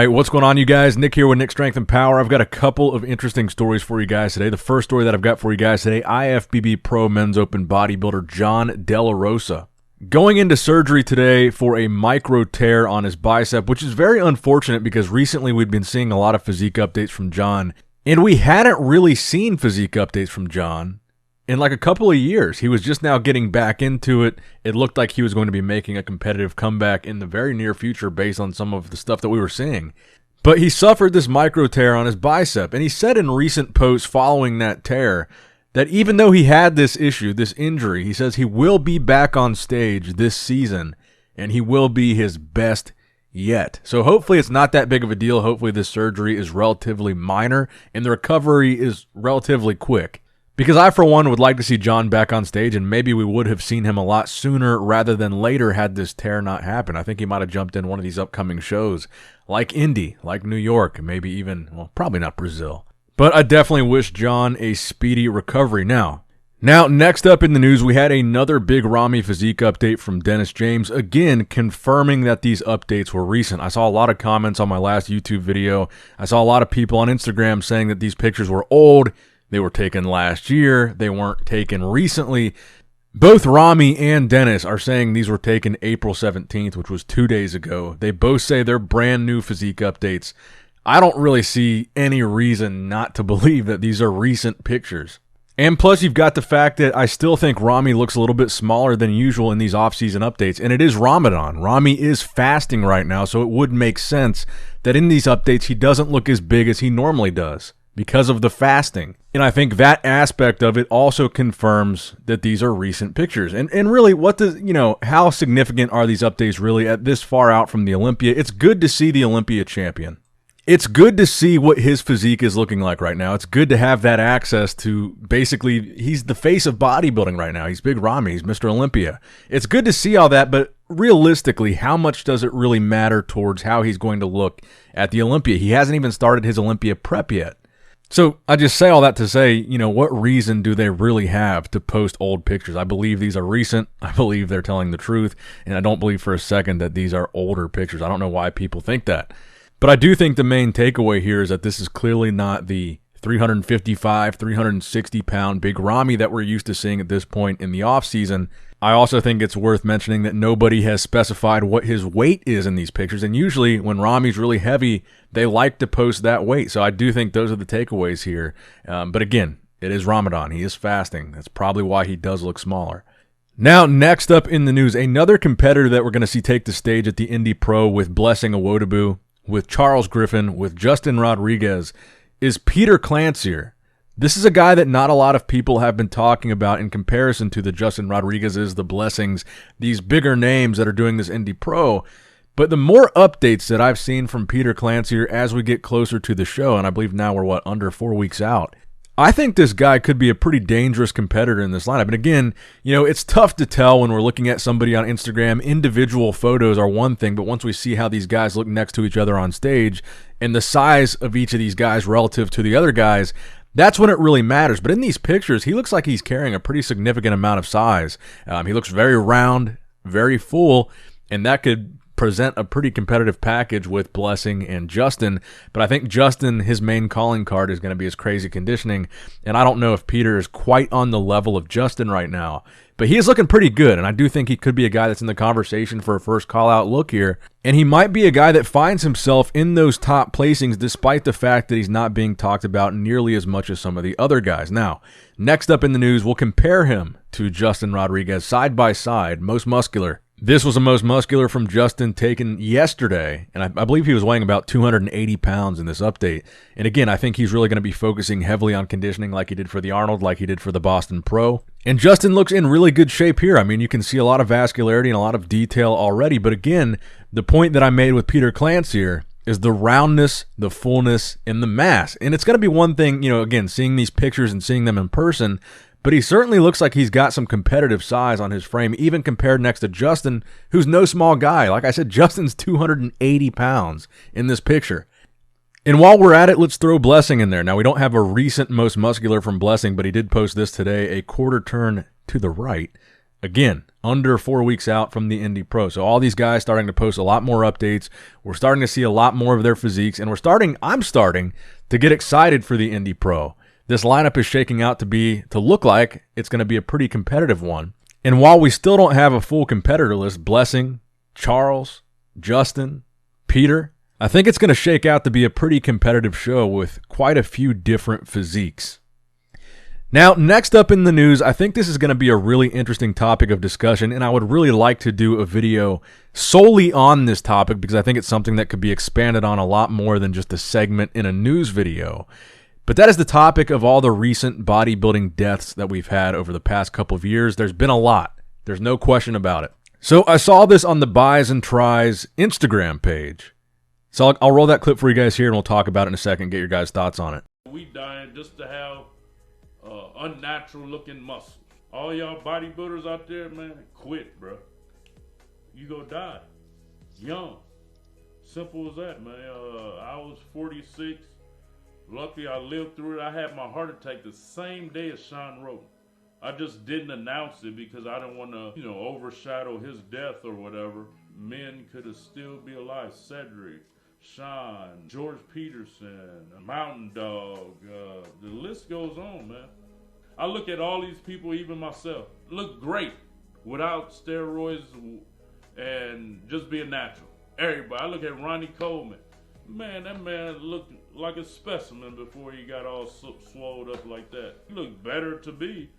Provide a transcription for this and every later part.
right, what's going on, you guys? Nick here with Nick Strength and Power. I've got a couple of interesting stories for you guys today. The first story that I've got for you guys today, IFBB Pro Men's Open bodybuilder John Della Rosa going into surgery today for a micro tear on his bicep, which is very unfortunate because recently we'd been seeing a lot of physique updates from John, and we hadn't really seen physique updates from John in like a couple of years. He was just now getting back into it. It looked like he was going to be making a competitive comeback in the very near future based on some of the stuff that we were seeing. But he suffered this micro tear on his bicep, and he said in recent posts following that tear that even though he had this issue, this injury, he says he will be back on stage this season, and he will be his best yet. So hopefully it's not that big of a deal. Hopefully this surgery is relatively minor, and the recovery is relatively quick. Because I, for one, would like to see John back on stage, and maybe we would have seen him a lot sooner rather than later had this tear not happen. I think he might have jumped in one of these upcoming shows, like Indy, like New York, maybe even, well, probably not Brazil. But I definitely wish John a speedy recovery. Now, next up in the news, we had another big Ramy physique update from Dennis James, again confirming that these updates were recent. I saw a lot of comments on my last YouTube video. I saw a lot of people on Instagram saying that these pictures were old. They were taken last year. They weren't taken recently. Both Ramy and Dennis are saying these were taken April 17th, which was 2 days ago. They both say they're brand new physique updates. I don't really see any reason not to believe that these are recent pictures. And plus, you've got the fact that I still think Ramy looks a little bit smaller than usual in these off-season updates, and it is Ramadan. Ramy is fasting right now, so it would make sense that in these updates he doesn't look as big as he normally does because of the fasting. And I think that aspect of it also confirms that these are recent pictures. And really, what does, how significant are these updates really at this far out from the Olympia? It's good to see the Olympia champion. It's good to see what his physique is looking like right now. It's good to have that access to, basically, he's the face of bodybuilding right now. He's Big Ramy. He's Mr. Olympia. It's good to see all that, but realistically, how much does it really matter towards how he's going to look at the Olympia? He hasn't even started his Olympia prep yet. So I just say all that to say, what reason do they really have to post old pictures? I believe these are recent. I believe they're telling the truth. And I don't believe for a second that these are older pictures. I don't know why people think that. But I do think the main takeaway here is that this is clearly not the 355, 360-pound Big Ramy that we're used to seeing at this point in the offseason. I also think it's worth mentioning that nobody has specified what his weight is in these pictures. And usually when Ramy's really heavy, they like to post that weight. So I do think those are the takeaways here. But again, it is Ramadan. He is fasting. That's probably why he does look smaller. Now, next up in the news, another competitor that we're going to see take the stage at the Indy Pro with Blessing Awodibu, with Charles Griffin, with Justin Rodriguez, is Petar Klancir. This is a guy that not a lot of people have been talking about in comparison to the Justin Rodriguez's, the Blessings, these bigger names that are doing this Indy Pro. But the more updates that I've seen from Petar Klancir as we get closer to the show, and I believe now we're, under 4 weeks out, I think this guy could be a pretty dangerous competitor in this lineup. And again, it's tough to tell when we're looking at somebody on Instagram. Individual photos are one thing, but once we see how these guys look next to each other on stage and the size of each of these guys relative to the other guys, that's when it really matters. But in these pictures, he looks like he's carrying a pretty significant amount of size. He looks very round, very full, and that could present a pretty competitive package with Blessing and Justin. But I think Justin, his main calling card is going to be his crazy conditioning, and I don't know if Petar is quite on the level of Justin right now. But he is looking pretty good, and I do think he could be a guy that's in the conversation for a first call-out look here. And he might be a guy that finds himself in those top placings despite the fact that he's not being talked about nearly as much as some of the other guys. Now, next up in the news, we'll compare him to Justin Rodriguez side by side, most muscular. This was the most muscular from Justin taken yesterday, and I believe he was weighing about 280 pounds in this update. And again, I think he's really going to be focusing heavily on conditioning like he did for the Arnold, like he did for the Boston Pro. And Justin looks in really good shape here. I mean, you can see a lot of vascularity and a lot of detail already. But again, the point that I made with Petar Klancir is the roundness, the fullness, and the mass. And it's going to be one thing, again, seeing these pictures and seeing them in person, but he certainly looks like he's got some competitive size on his frame, even compared next to Justin, who's no small guy. Like I said, Justin's 280 pounds in this picture. And while we're at it, let's throw Blessing in there. Now, we don't have a recent most muscular from Blessing, but he did post this today, a quarter turn to the right. Again, under 4 weeks out from the Indy Pro. So all these guys starting to post a lot more updates. We're starting to see a lot more of their physiques, and I'm starting to get excited for the Indy Pro. This lineup is shaking out to look like it's going to be a pretty competitive one. And while we still don't have a full competitor list, Blessing, Charles, Justin, Peter, I think it's going to shake out to be a pretty competitive show with quite a few different physiques. Now, next up in the news, I think this is going to be a really interesting topic of discussion, and I would really like to do a video solely on this topic because I think it's something that could be expanded on a lot more than just a segment in a news video. But that is the topic of all the recent bodybuilding deaths that we've had over the past couple of years. There's been a lot. There's no question about it. So I saw this on the Buys and Tries Instagram page. So I'll roll that clip for you guys here, and we'll talk about it in a second, get your guys' thoughts on it. We dying just to have unnatural looking muscles. All y'all bodybuilders out there, man, quit, bro. You go die young. Simple as that, man. I was 46. Luckily, I lived through it. I had my heart attack the same day as Sean Roden. I just didn't announce it because I didn't want to, overshadow his death or whatever. Men could have still be alive. Cedric, Sean, George Peterson, Mountain Dog. The list goes on, man. I look at all these people, even myself, look great without steroids and just being natural. Everybody. I look at Ronnie Coleman. Man, that man looked like a specimen before he got all swelled up like that. He looked better to be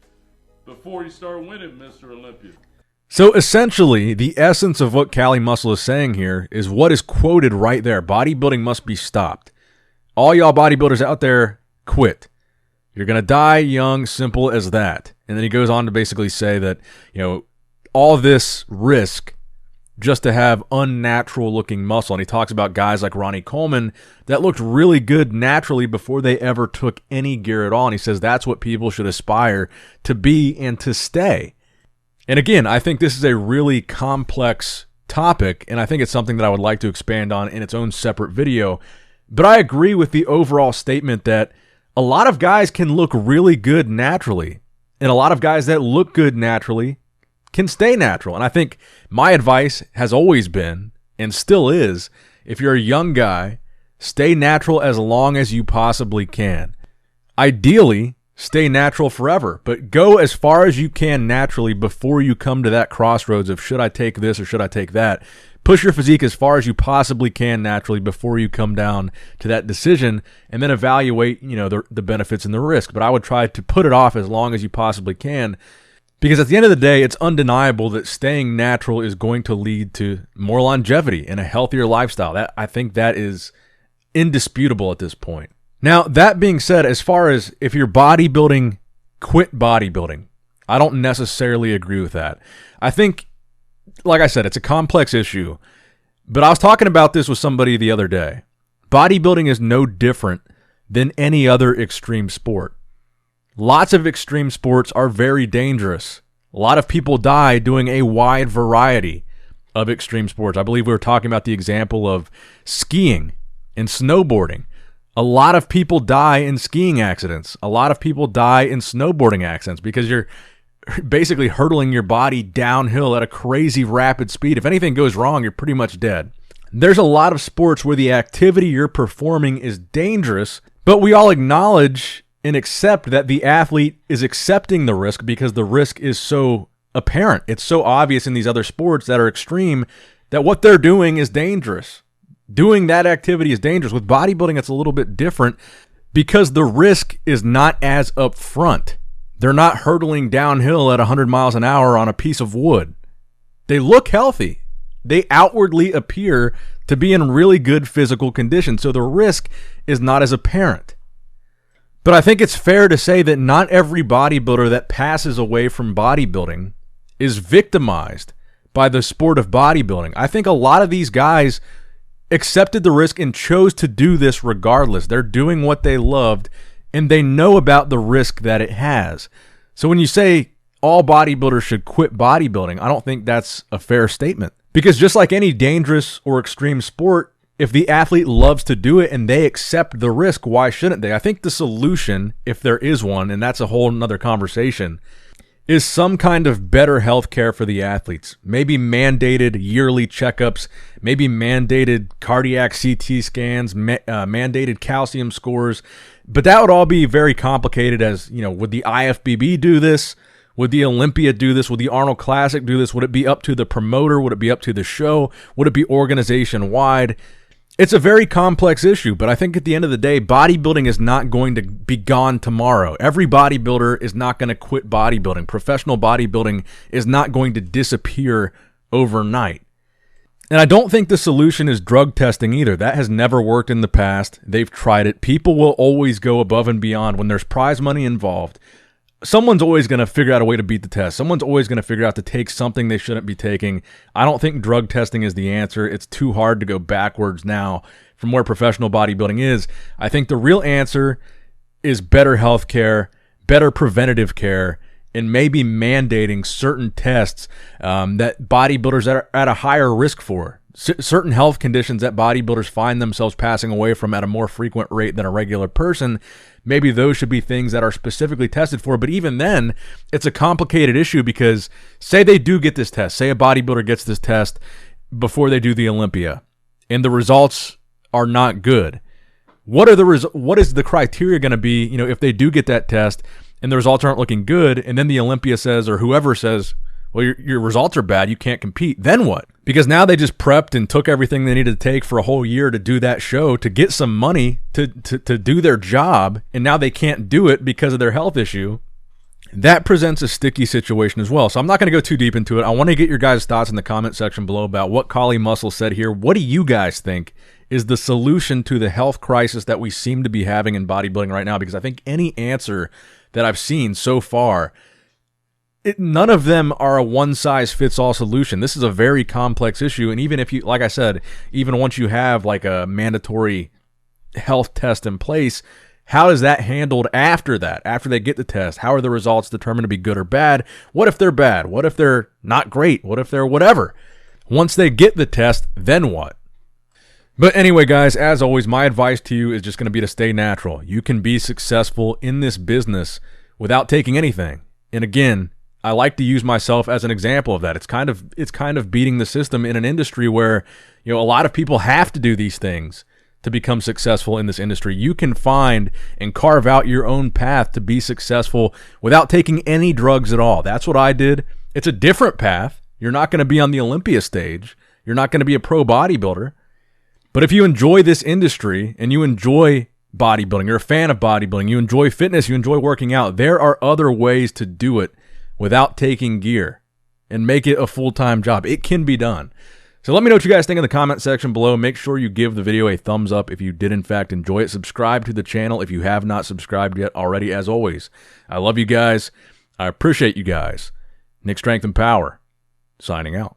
before he started winning Mr. Olympia. So essentially, the essence of what Cali Muscle is saying here is what is quoted right there. Bodybuilding must be stopped. All y'all bodybuilders out there, quit. You're going to die young, simple as that. And then he goes on to basically say that, all this risk just to have unnatural looking muscle. And he talks about guys like Ronnie Coleman that looked really good naturally before they ever took any gear at all. And he says that's what people should aspire to be and to stay. And again, I think this is a really complex topic, and I think it's something that I would like to expand on in its own separate video. But I agree with the overall statement that a lot of guys can look really good naturally, and a lot of guys that look good naturally can stay natural. And I think my advice has always been, and still is, if you're a young guy, stay natural as long as you possibly can. Ideally, stay natural forever, but go as far as you can naturally before you come to that crossroads of should I take this or should I take that. Push your physique as far as you possibly can naturally before you come down to that decision, and then evaluate, the benefits and the risk. But I would try to put it off as long as you possibly can, because at the end of the day, it's undeniable that staying natural is going to lead to more longevity and a healthier lifestyle. I think that is indisputable at this point. Now, that being said, as far as if you're bodybuilding, quit bodybuilding, I don't necessarily agree with that. I think, like I said, it's a complex issue, but I was talking about this with somebody the other day. Bodybuilding is no different than any other extreme sport. Lots of extreme sports are very dangerous. A lot of people die doing a wide variety of extreme sports. I believe we were talking about the example of skiing and snowboarding. A lot of people die in skiing accidents. A lot of people die in snowboarding accidents because you're basically hurtling your body downhill at a crazy rapid speed. If anything goes wrong, you're pretty much dead. There's a lot of sports where the activity you're performing is dangerous, but we all acknowledge and accept that the athlete is accepting the risk because the risk is so apparent. It's so obvious in these other sports that are extreme that what they're doing is dangerous. Doing that activity is dangerous. With bodybuilding, it's a little bit different because the risk is not as upfront. They're not hurtling downhill at 100 miles an hour on a piece of wood. They look healthy. They outwardly appear to be in really good physical condition, so the risk is not as apparent. But I think it's fair to say that not every bodybuilder that passes away from bodybuilding is victimized by the sport of bodybuilding. I think a lot of these guys accepted the risk and chose to do this regardless. They're doing what they loved, and they know about the risk that it has. So when you say all bodybuilders should quit bodybuilding, I don't think that's a fair statement. Because just like any dangerous or extreme sport, if the athlete loves to do it and they accept the risk, why shouldn't they? I think the solution, if there is one, and that's a whole nother conversation, is some kind of better health care for the athletes. Maybe mandated yearly checkups, maybe mandated cardiac CT scans, mandated calcium scores. But that would all be very complicated as, would the IFBB do this? Would the Olympia do this? Would the Arnold Classic do this? Would it be up to the promoter? Would it be up to the show? Would it be organization-wide? It's a very complex issue, but I think at the end of the day, bodybuilding is not going to be gone tomorrow. Every bodybuilder is not going to quit bodybuilding. Professional bodybuilding is not going to disappear overnight. And I don't think the solution is drug testing either. That has never worked in the past. They've tried it. People will always go above and beyond when there's prize money involved. Someone's always going to figure out a way to beat the test. Someone's always going to figure out to take something they shouldn't be taking. I don't think drug testing is the answer. It's too hard to go backwards now from where professional bodybuilding is. I think the real answer is better health care, better preventative care, and maybe mandating certain tests that bodybuilders are at a higher risk for. Certain health conditions that bodybuilders find themselves passing away from at a more frequent rate than a regular person. Maybe those should be things that are specifically tested for. But even then, it's a complicated issue because say they do get this test. Say a bodybuilder gets this test before they do the Olympia and the results are not good. What is the criteria going to be, if they do get that test and the results aren't looking good, and then the Olympia says, or whoever says, well, your results are bad, you can't compete, then what? Because now they just prepped and took everything they needed to take for a whole year to do that show, to get some money to do their job, and now they can't do it because of their health issue. That presents a sticky situation as well. So I'm not going to go too deep into it. I want to get your guys' thoughts in the comment section below about what Kali Muscle said here. What do you guys think is the solution to the health crisis that we seem to be having in bodybuilding right now? Because I think any answer that I've seen so far, none of them are a one-size-fits-all solution. This is a very complex issue, and even if you, like I said, even once you have like a mandatory health test in place, how is that handled after that? After they get the test, how are the results determined to be good or bad? What if they're bad? What if they're not great? What if they're whatever? Once they get the test, then what? But anyway, guys, as always, my advice to you is just going to be to stay natural. You can be successful in this business without taking anything. And again, I like to use myself as an example of that. It's kind of beating the system in an industry where, a lot of people have to do these things to become successful in this industry. You can find and carve out your own path to be successful without taking any drugs at all. That's what I did. It's a different path. You're not going to be on the Olympia stage. You're not going to be a pro bodybuilder. But if you enjoy this industry and you enjoy bodybuilding, you're a fan of bodybuilding, you enjoy fitness, you enjoy working out, there are other ways to do it without taking gear and make it a full-time job. It can be done. So let me know what you guys think in the comment section below. Make sure you give the video a thumbs up if you did in fact enjoy it. Subscribe to the channel if you have not subscribed yet already. As always, I love you guys. I appreciate you guys. Nick Strength and Power, signing out.